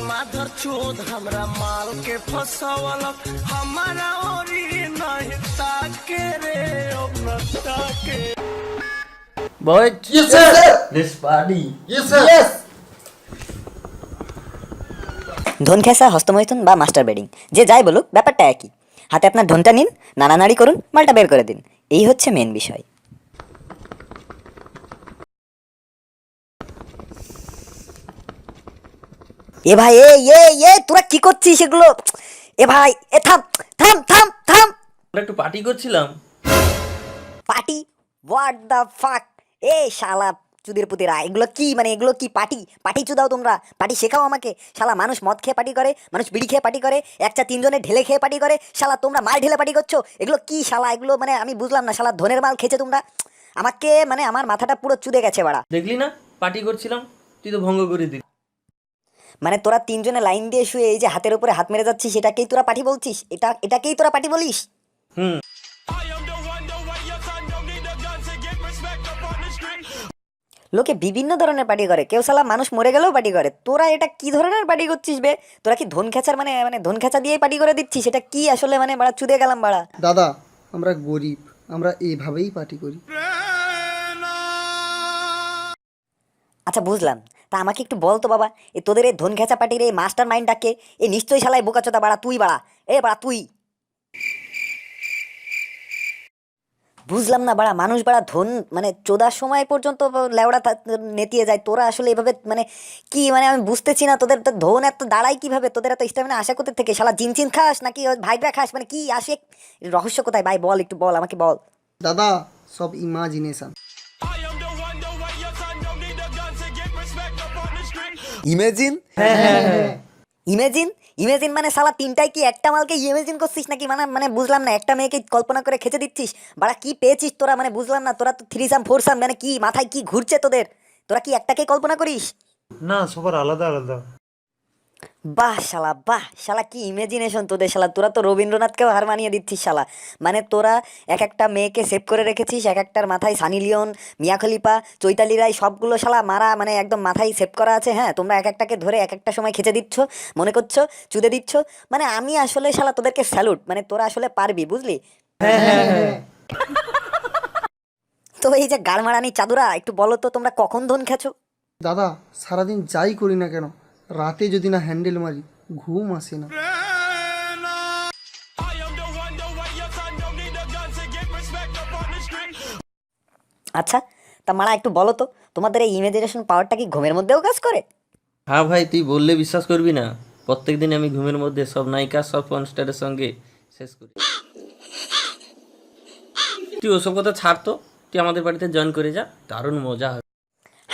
माधर चोद हमरा माल के फसावलक हमारा ओरी नहीं ताके रे अपना ताके Boy, Yes, sir. This party. Yes, sir. Yes. ধন খেসা, হস্তমৈথুন বা মাস্টার বেডিং যে যাই বলুক ব্যাপারটা একই। হাতে আপনার ধনটা নিন, নাড়ানাড়ি করুন, মালটা বের করে দিন। এই হচ্ছে মেন বিষয়। এ ভাই এ তোরা কি করছিস এগুলো? এ ভাই এ থাম থাম থাম থাম। আমরা একটু পার্টি করছিলাম। পার্টি? What the fuck? এ শালা চুদির পুতিরা, এগুলো কি মানে এগুলো কি পার্টি? পার্টি চুদাও তোমরা, পার্টি শেখাও আমাকে। শালা মানুষ মদ খেয়ে পার্টি করে, মানুষ বিড়ি খেয়ে পার্টি করে, একটা তিনজনে ঢেলে খেয়ে পার্টি করে, শালা তোমরা মাল ঢেলে পার্টি করছো। এগুলো কি শালা? এগুলো মানে আমি বুঝলাম না। শালা ধনের মাল খেয়েছে তোমরা। আমাকে মানে আমার মাথাটা পুরো চুদে গেছে বাড়া। দেখলি না পার্টি করছিলাম, তুই তো ভঙ্গ করে দিলি। মানে তোরা তিনজনে লাইন দিয়ে শুয়ে এই যে হাতের উপরে হাত মেরে যাচ্ছিস, এটাকেই তোরা পার্টি বলছিস? এটাকেই তোরা পার্টি বলিস? হুম। লোকে বিভিন্ন ধরনের পার্টি করে, কেউ শালা মানুষ মরে গেলেও পার্টি করে। তোরা এটা কি ধরনের পার্টি করছিস বে? তোরা কি ধন খেচার মানে মানে ধন খেচা দিয়েই পার্টি করে দিচ্ছিস? এটা কি আসলে মানে বাড়া চুদে গেলাম বাড়া। দাদা, আমরা গরিব, আমরা এইভাবেই পার্টি করি। আচ্ছা বুঝলাম, তা আমাকে একটু বল তো বাবা, এ তোদের এই ধন খেচা পার্টির এই মাস্টার মাইন্ডটাকে, এ নিশ্চয়ই শালাই বোকাচোদা বাড়া, তুই বাড়া, এ বাড়া তুই। বুঝলাম না বাড়া, মানুষ বাড়া ধন মানে চোদার সময় পর্যন্ত লেওড়া নেতিয়ে যায়। তোরা আসলে এভাবে মানে কি মানে আমি বুঝতেছি না, তোদের তো ধন এত দাঁড়াই কিভাবে? তোদের এত স্ট্যামিনা আসে কোথা থেকে? শালা জিনচিন খাস নাকি ভাইব্রা খাস? মানে কি আসে রহস্য কোথায় ভাই? বল একটু বল, আমাকে বল। দাদা, সব ইমাজিনেশন। ইমেজিন? ইমেজিন ইমেজিন মানে শালা তিনটাই কি একটা মালকে ইমেজিন করছিস নাকি? মানে মানে বুঝলাম না, একটা মেয়েকে কল্পনা করে খেচে দিচ্ছিস বাড়া। কি পেয়েছিস তোরা মানে বুঝলাম না। তোরা তো থ্রিসাম ফোরসাম মানে কি মাথায় কি ঘুরছে তোদের? তোরা কি একটাকে কল্পনা করিস? না, সবার আলাদা আলাদা। বাহ শালা কি ইমাজিনেশন তোদের শালা। তোরা তো রবীন্দ্রনাথকেও হার মানিয়ে দিচ্ছিস শালা। মানে তোরা এক একটা মেয়েকে সেভ করে রেখেছিস, এক একটার মাথায় সানি লিওন, মিয়া খলিফা, চৈতালি রায় সবগুলো শালা মারা মানে একদম মাথায় সেভ করা আছে। হ্যাঁ, তোমরা এক একটাকে ধরে এক একটা সময় খেচে দিচ্ছ, মনে করছো চুদে দিচ্ছ। মানে আমি আসলে শালা তোদেরকে স্যালুট, মানে তোরা আসলে পারবি বুঝলি। তো এই যে গাড়মারানি চাদুরা, একটু বলো তো তোমরা কখন ধন খেছো? দাদা, সারাদিন যাই করি না কেন, রাতে যদি না হ্যান্ডেল মারি, ঘুম আসে না। আচ্ছা তা মারা একটু বলো তো, তোমাদের এই ইমাজিনেশন পাওয়ারটা কি ঘুমের মধ্যেও কাজ করে? হ্যাঁ ভাই, তুই বললে বিশ্বাস করবি না, প্রত্যেকদিন আমি ঘুমের মধ্যে সব নায়িকা সব পর্নস্টারের সঙ্গে শেষ করি। তুই ওসব কথা ছাড় তো, তুই আমাদের বাড়িতে জয়েন করে যা, দারুণ মজা হবে।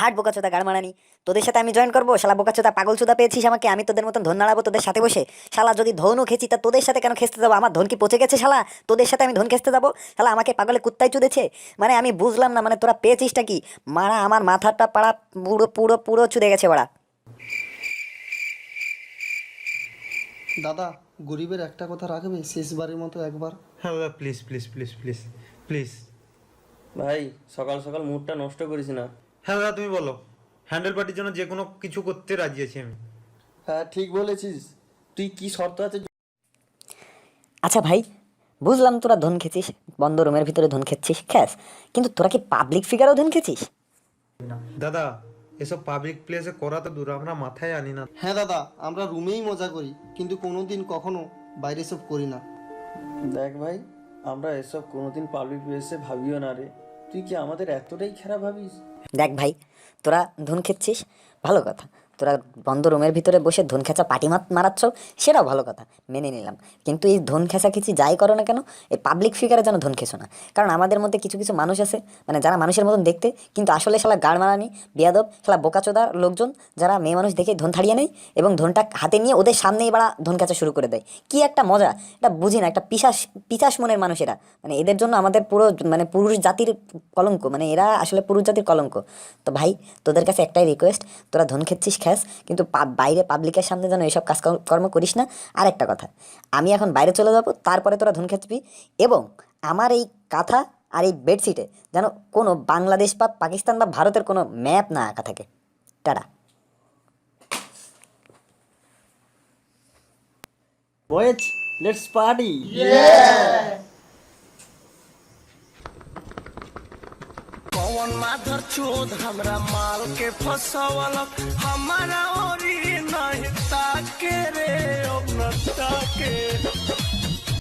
হাট বোকাচোদা গাড়মারানি, তোদের সাথে আমি জয়েন করবো? শালা বোকাচোদা পাগল চোদা পেয়েছিস আমাকে, আমি তোদের মতন ধন নাড়াবো তোদের সাথে বসে? শালা যদি ধনও খেছি তা তোদের সাথে কেন খেতে যাবো? আমার ধন কি পচে গেছে শালা? তোদের সাথে আমি ধন খেতে যাবো? শালা আমাকে পাগলে কুত্তায় চুদেছে। মানে আমি বুঝলাম না, মানে তোরা পেয়েছিসটা কি? মারা আমার মাথাটা পাড়া পুরো পুরো পুরো চুদে গেছে বাড়া। দাদা, গরিবের একটা কথা রাখবে শেষবারের মতো একবার? হ্যাঁ দাদা, please please please please please. ভাই সকাল সকাল মুডটা নষ্ট করিস না। হ্যাঁ দাদা, তুমি বলো। হ্যান্ডেল পার্টির জন্য যে কোনো কিছু করতে রাজি আছি আমি। হ্যাঁ ঠিক বলেছিস, তুই কি শর্ত আছে? আচ্ছা ভাই, বুঝলাম তোরা ধন খেছিস, বন্ধ রুমের ভিতরে ধন খেচ্ছিস খ্যাস, কিন্তু তোরা কি পাবলিক ফিগারও ধন খেছিস? দাদা, এসব পাবলিক প্লেসে করা তো দূর, আমরা মাথায় আনি না। হ্যাঁ দাদা, আমরা রুমেই মজা করি, কিন্তু কোনোদিন কখনো বাইরে সব করি না। দেখ ভাই, আমরা এসব কোনোদিন পাবলিক প্লেসে ভাবিও না রে, তুই কি আমাদের এতটাই খারাপ ভাবিস? দেখ ভাই, তোরা ধন খেচ্ছিস ভালো কথা, তোরা বন্ধ রুমের ভিতরে বসে ধন খেঁচা পাটি মারাচ্ছ, সেটাও ভালো কথা, মেনে নিলাম। কিন্তু এই ধন খেঁচা খিচি যাই করো না কেন, এই পাবলিক ফিগারে যেন ধন খেছো না। কারণ আমাদের মধ্যে কিছু কিছু মানুষ আছে, মানে যারা মানুষের মতন দেখতে কিন্তু আসলে শালা গাড় মারানি বিয়াদব শালা বোকাচোদার লোকজন, যারা মেয়ে মানুষ দেখে ধন ছাড়িয়ে নেয় এবং ধনটা হাতে নিয়ে ওদের সামনেই বাড়া ধন খেঁচা শুরু করে দেয়। কি একটা মজা, এটা বুঝি না, একটা পিশাস মনের মানুষ এরা। মানে এদের জন্য আমাদের পুরো মানে পুরুষ জাতির কলঙ্ক, মানে এরা আসলে পুরুষ জাতির কলঙ্ক। তো ভাই, তোদের কাছে একটাই রিকোয়েস্ট, তোরা ধন খেচ্ছিস খ্যাস, কিন্তু বাইরে পাবলিকের সামনে যেন এসব কাজকর্ম করিস না। আর একটা কথা, আমি এখন বাইরে চলে যাব, তারপরে তোরা ধন খেঁচবি, এবং আমার এই কাঁথা আর এই বেডশিটে যেন কোনো বাংলাদেশ বা পাকিস্তান বা ভারতের কোনো ম্যাপ না আঁকা থাকে। টাটা। Boys, let's party. कौन माधर चोद हमरा माल के फसवलक हमारा